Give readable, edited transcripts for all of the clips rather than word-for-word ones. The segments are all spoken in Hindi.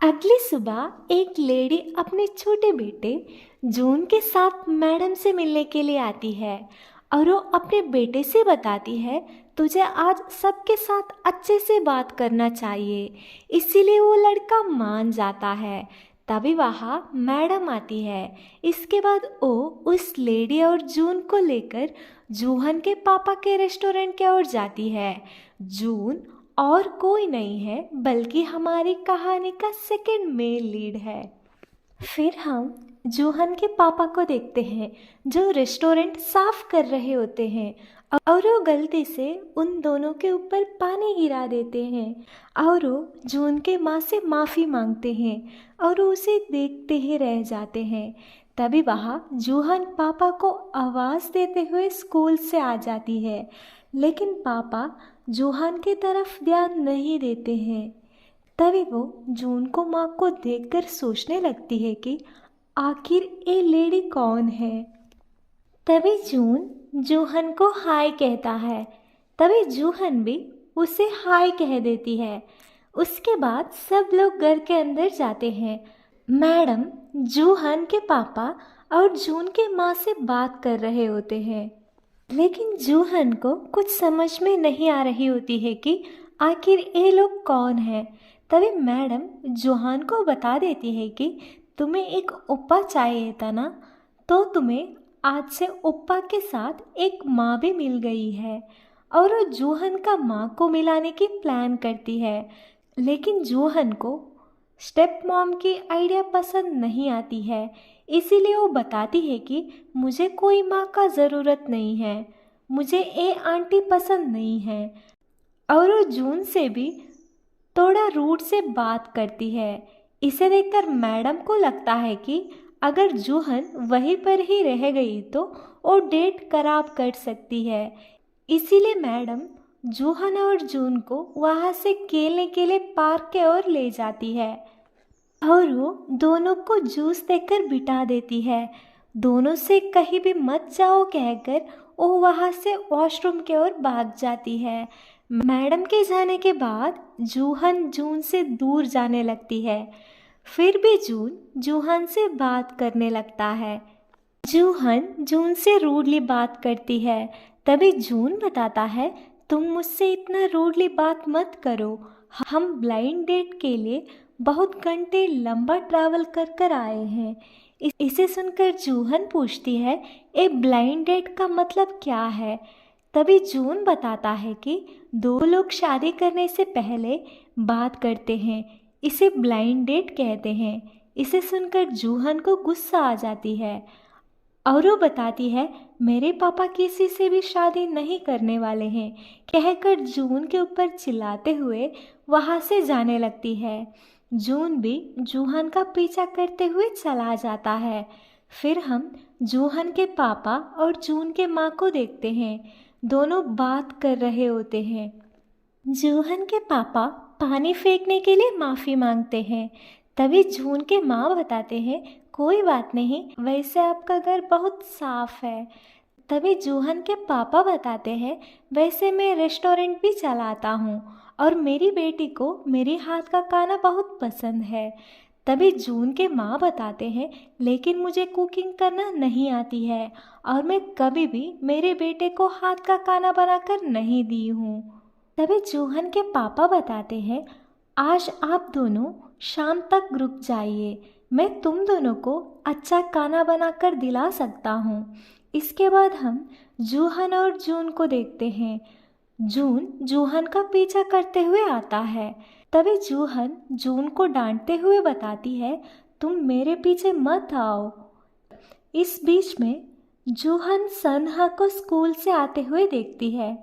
अगली सुबह एक लेडी अपने छोटे बेटे जून के साथ मैडम से मिलने के लिए आती है और वो अपने बेटे से बताती है, तुझे आज सबके साथ अच्छे से बात करना चाहिए। इसीलिए वो लड़का मान जाता है। तभी वहाँ मैडम आती है। इसके बाद वो उस लेडी और जून को लेकर जूहन के पापा के रेस्टोरेंट की ओर जाती है। जून और कोई नहीं है बल्कि हमारी कहानी का सेकंड मेल लीड है। फिर हम जूहन के पापा को देखते हैं जो रेस्टोरेंट साफ कर रहे होते हैं और वो गलती से उन दोनों के ऊपर पानी गिरा देते हैं और वो जून के माँ से माफ़ी मांगते हैं और वो उसे देखते ही रह जाते हैं। तभी वहाँ जूहन पापा को आवाज़ देते हुए स्कूल से आ जाती है, लेकिन पापा जूहन की तरफ ध्यान नहीं देते हैं। तभी वो जून को माँ को देखकर सोचने लगती है कि आखिर ये लेडी कौन है। तभी जून जूहन को हाय कहता है। तभी जूहन भी उसे हाय कह देती है। उसके बाद सब लोग घर के अंदर जाते हैं। मैडम जूहन के पापा और जून के माँ से बात कर रहे होते हैं, लेकिन जूहन को कुछ समझ में नहीं आ रही होती है कि आखिर ये लोग कौन हैं। तभी मैडम जूहन को बता देती है कि तुम्हें एक ओप्पा चाहिए था ना, तो तुम्हें आज से ओप्पा के साथ एक माँ भी मिल गई है। और वो जूहन का माँ को मिलाने की प्लान करती है, लेकिन जूहन को स्टेप मॉम की आइडिया पसंद नहीं आती है। इसीलिए वो बताती है कि मुझे कोई माँ का ज़रूरत नहीं है, मुझे ये आंटी पसंद नहीं है। और वो जून से भी थोड़ा रूड से बात करती है। इसे देखकर मैडम को लगता है कि अगर जूहन वहीं पर ही रह गई तो वो डेट खराब कर सकती है। इसीलिए मैडम जूहन और जून को वहाँ से खेलने के लिए पार्क की ओर ले जाती है और वो दोनों को जूस देकर बिठा देती है। दोनों से कहीं भी मत जाओ कहकर वो वहाँ से वॉशरूम की ओर भाग जाती है। मैडम के जाने के बाद जूहन जून से दूर जाने लगती है। फिर भी जून जूहन से बात करने लगता है। जूहन जून से रूडली बात करती है। तभी जून बताता है, तुम मुझसे इतना रूडली बात मत करो। हम ब्लाइंड डेट के लिए बहुत घंटे लंबा ट्रैवल कर कर आए हैं। इसे सुनकर जूहन पूछती है, ये ब्लाइंड डेट का मतलब क्या है। तभी जून बताता है कि दो लोग शादी करने से पहले बात करते हैं, इसे ब्लाइंड डेट कहते हैं। इसे सुनकर जूहन को गुस्सा आ जाती है और वो बताती है, मेरे पापा किसी से भी शादी नहीं करने वाले हैं कहकर जून के ऊपर चिल्लाते हुए वहाँ से जाने लगती है। जून भी जूहन का पीछा करते हुए चला जाता है। फिर हम जूहन के पापा और जून के माँ को देखते हैं। दोनों बात कर रहे होते हैं। जूहन के पापा पानी फेंकने के लिए माफ़ी मांगते हैं। तभी जून के माँ बताते हैं, कोई बात नहीं, वैसे आपका घर बहुत साफ है। तभी जूहन के पापा बताते हैं, वैसे मैं रेस्टोरेंट भी चलाता हूँ और मेरी बेटी को मेरे हाथ का खाना बहुत पसंद है। तभी जून के माँ बताते हैं, लेकिन मुझे कुकिंग करना नहीं आती है और मैं कभी भी मेरे बेटे को हाथ का खाना बनाकर नहीं दी हूँ। तभी जूहन के पापा बताते हैं, आज आप दोनों शाम तक रुक जाइए, मैं तुम दोनों को अच्छा खाना बनाकर दिला सकता हूँ। इसके बाद हम जूहन और जून को देखते हैं। जून जूहन का पीछा करते हुए आता है। तभी जूहन जून को डांटते हुए बताती है, तुम मेरे पीछे मत आओ। इस बीच में जूहन सनहा को स्कूल से आते हुए देखती है।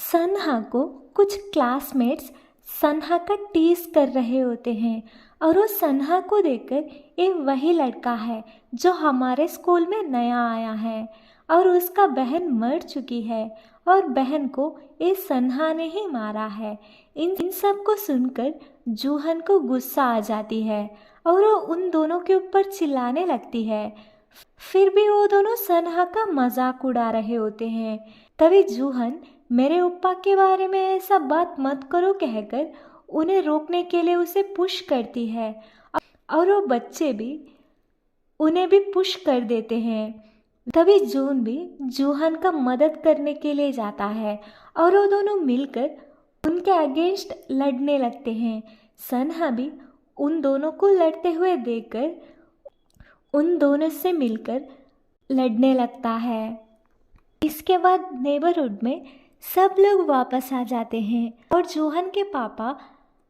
सनहा को कुछ क्लासमेट्स सनहा का टीज कर रहे होते हैं और वो सनहा को देखकर, ये वही लड़का है जो हमारे स्कूल में नया आया है और उसका बहन मर चुकी है और बहन को ये सनहा ने ही मारा है। इन सब को सुनकर जूहन को गुस्सा आ जाती है और वो उन दोनों के ऊपर चिल्लाने लगती है। फिर भी वो दोनों सनहा का मजाक उड़ा रहे होते हैं। तभी जूहन मेरे ओप्पा के बारे में ऐसा बात मत करो कहकर उन्हें रोकने के लिए उसे पुश करती है और वो बच्चे भी उन्हें भी पुश कर देते हैं। तभी जून भी जूहन का मदद करने के लिए जाता है और वो दोनों मिलकर उनके अगेंस्ट लड़ने लगते हैं। सनहा भी उन दोनों को लड़ते हुए देखकर उन दोनों से मिलकर लड़ने लगता है। इसके बाद नेबरहुड में सब लोग वापस आ जाते हैं और जूहन के पापा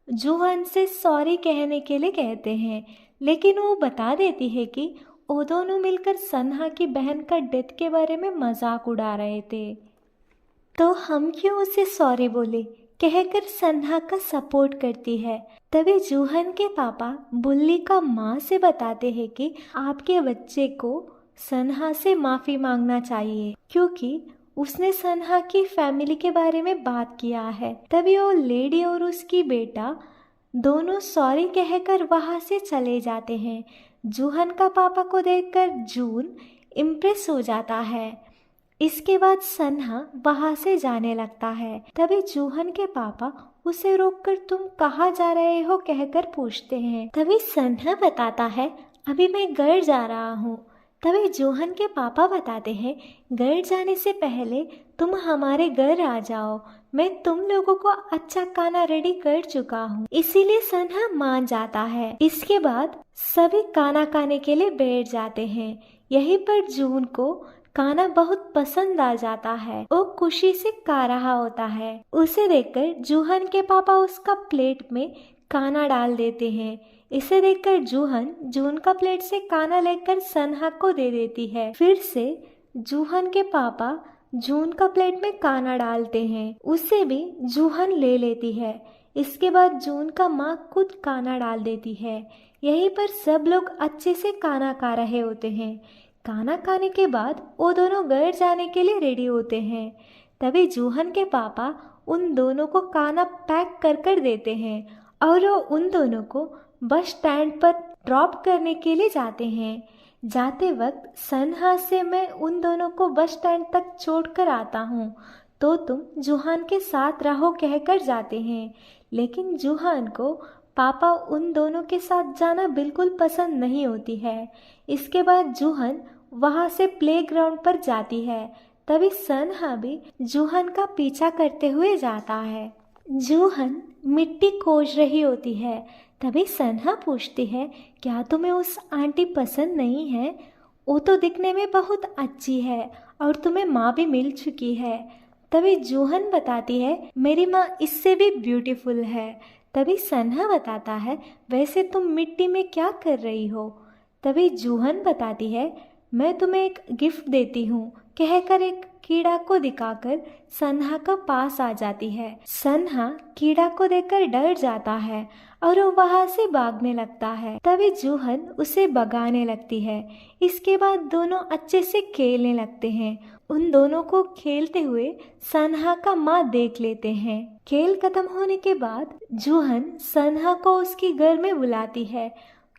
जूहन से सॉरी कहने के लिए कहते हैं, लेकिन वो बता देती है कि वो दोनों मिलकर सनहा की बहन का डेथ के बारे में मजाक उड़ा रहे थे, तो हम क्यों उसे सॉरी बोले कहकर सनहा का सपोर्ट करती है। तभी जूहन के पापा बुल्ली का माँ से बताते हैं कि आपके बच्चे को सनहा से माफ़ी मांगना चाहिए क्योंकि उसने सनहा की फैमिली के बारे में बात किया है। तभी वो लेडी और उसकी बेटा दोनों सॉरी कहकर वहाँ से चले जाते हैं। जूहन का पापा को देखकर जून इम्प्रेस हो जाता है। इसके बाद सनहा वहाँ से जाने लगता है। तभी जूहन के पापा उसे रोककर तुम कहाँ जा रहे हो कहकर पूछते हैं। तभी सनहा बताता है अभी मैं घर जा रहा हूँ। तभी जूहन के पापा बताते हैं घर जाने से पहले तुम हमारे घर आ जाओ, मैं तुम लोगों को अच्छा खाना रेडी कर चुका हूँ। इसीलिए सनहा मान जाता है। इसके बाद सभी खाना खाने के लिए बैठ जाते हैं। यहीं पर जून को खाना बहुत पसंद आ जाता है। वो खुशी से खा रहा होता है। उसे देखकर जूहन के पापा उसका प्लेट में खाना डाल देते हैं। इसे देखकर जूहन जून का प्लेट से खाना लेकर सनहा को दे देती है। फिर से जूहन के पापा जून का प्लेट में खाना डालते हैं। उसे भी जूहन ले लेती है। इसके बाद जून का माँ खुद खाना डाल देती है। यहीं पर सब लोग अच्छे से खाना खा रहे होते हैं। खाना खाने के बाद वो दोनों घर जाने के लिए रेडी होते हैं। तभी जूहन के पापा उन दोनों को खाना पैक कर कर देते हैं और वो उन दोनों को बस स्टैंड पर ड्रॉप करने के लिए जाते हैं। जाते वक्त सनहा से मैं उन दोनों को बस स्टैंड तक छोड़ कर आता हूँ, तो तुम जूहन के साथ रहो कहकर जाते हैं। लेकिन जूहन को पापा उन दोनों के साथ जाना बिल्कुल पसंद नहीं होती है। इसके बाद जूहन वहाँ से प्लेग्राउंड पर जाती है। तभी सनहा भी जूहन का पीछा करते हुए जाता है। जूहन मिट्टी खोज रही होती है। तभी सनहा पूछती है क्या तुम्हें उस आंटी पसंद नहीं है? वो तो दिखने में बहुत अच्छी है और तुम्हें माँ भी मिल चुकी है। तभी जूहन बताती है मेरी माँ इससे भी ब्यूटीफुल है। तभी सनहा बताता है वैसे तुम मिट्टी में क्या कर रही हो? तभी जूहन बताती है मैं तुम्हें एक गिफ्ट देती हूँ कहकर एक कीड़ा को दिखाकर सनहा का पास आ जाती है। सनहा कीड़ा को देखकर डर जाता है और वो वहाँ से भागने लगता है। तभी जूहन उसे भगाने लगती है। इसके बाद दोनों अच्छे से खेलने लगते हैं। उन दोनों को खेलते हुए सनहा का माँ देख लेते हैं। खेल खत्म होने के बाद जूहन सनहा को उसके घर में बुलाती है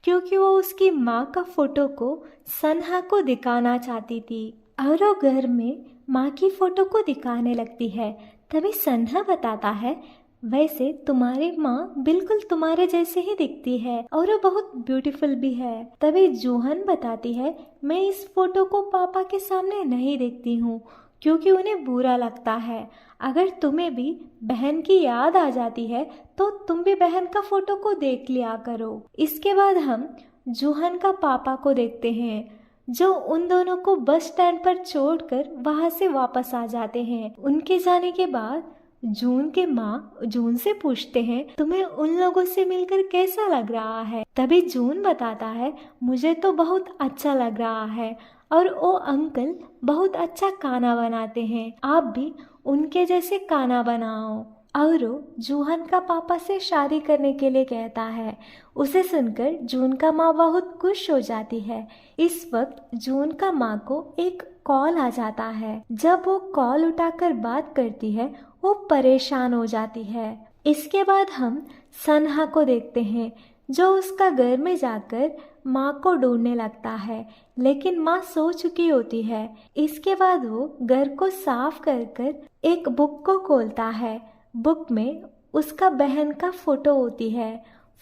क्योंकि वो उसकी माँ का फोटो को सनहा को दिखाना चाहती थी और वो घर में माँ की फोटो को दिखाने लगती है। तभी सनहा बताता है वैसे तुम्हारी माँ बिल्कुल तुम्हारे जैसे ही दिखती है और वो बहुत ब्यूटीफुल भी है। तभी जूहन बताती है मैं इस फोटो को पापा के सामने नहीं देखती हूँ क्योंकि उन्हें बुरा लगता है। अगर तुम्हें भी बहन की याद आ जाती है तो तुम भी बहन का फोटो को देख लिया करो। इसके बाद हम जूहन का पापा को देखते हैं जो उन दोनों को बस स्टैंड पर छोड़कर वहां से वापस आ जाते हैं। उनके जाने के बाद जून के माँ जून से पूछते हैं तुम्हें उन लोगों से मिलकर कैसा लग रहा है? तभी जून बताता है मुझे तो बहुत अच्छा लग रहा है और वो अंकल बहुत अच्छा खाना बनाते हैं, आप भी उनके जैसे खाना बनाओ। और वो जूहन का पापा से शादी करने के लिए कहता है। उसे सुनकर जून का माँ बहुत खुश हो जाती है। इस वक्त जून का माँ को एक कॉल आ जाता है। जब वो कॉल उठाकर बात करती है वो परेशान हो जाती है। इसके बाद हम सनहा को देखते हैं जो उसका घर में जाकर माँ को ढूंढने लगता है, लेकिन माँ सो चुकी होती है। इसके बाद वो घर को साफ कर कर एक बुक को खोलता है। बुक में उसका बहन का फोटो होती है।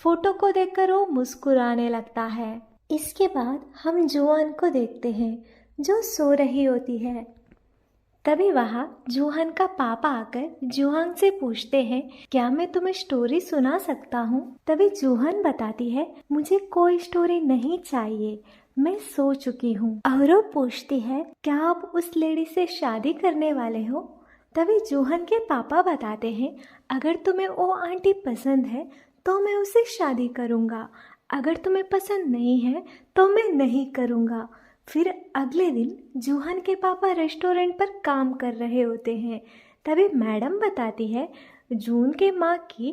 फोटो को देखकर वो मुस्कुराने लगता है। इसके बाद हम जूहान को देखते हैं जो सो रही होती है। तभी वहाँ जूहान का पापा आकर जूहान से पूछते हैं, क्या मैं तुम्हें स्टोरी सुना सकता हूँ? तभी जूहान बताती है, मुझे कोई स्टोरी नहीं चाहिए, मैं सो चुकी हूँ। और वो पूछती है, क्या आप उस लेडी से शादी करने वाले हो? तभी जूहान के पापा बताते हैं, अगर तुम्हें वो आंटी पसंद है तो मैं उससे शादी करूँगा, अगर तुम्हें पसंद नहीं है तो मैं नहीं करूँगा। फिर अगले दिन जूहान के पापा रेस्टोरेंट पर काम कर रहे होते हैं। तभी मैडम बताती है, जून के माँ की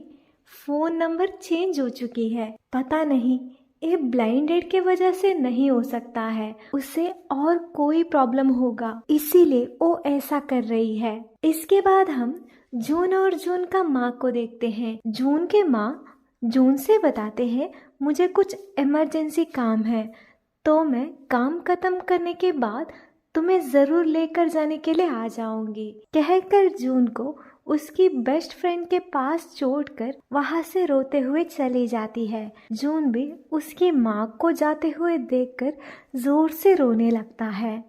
फ़ोन नंबर चेंज हो चुकी है, पता नहीं ये ब्लाइंड डेट के वजह से नहीं हो सकता है, उससे और कोई प्रॉब्लम होगा, इसीलिए वो ऐसा कर रही है। इसके बाद हम जून और जून का माँ को देखते हैं। जून के माँ जून से बताते हैं, मुझे कुछ इमरजेंसी काम है तो मैं काम खत्म करने के बाद तुम्हें ज़रूर लेकर जाने के लिए आ जाऊंगी। कहकर जून को उसकी बेस्ट फ्रेंड के पास छोड़कर वहाँ से रोते हुए चली जाती है। जून भी उसकी माँ को जाते हुए देखकर जोर से रोने लगता है।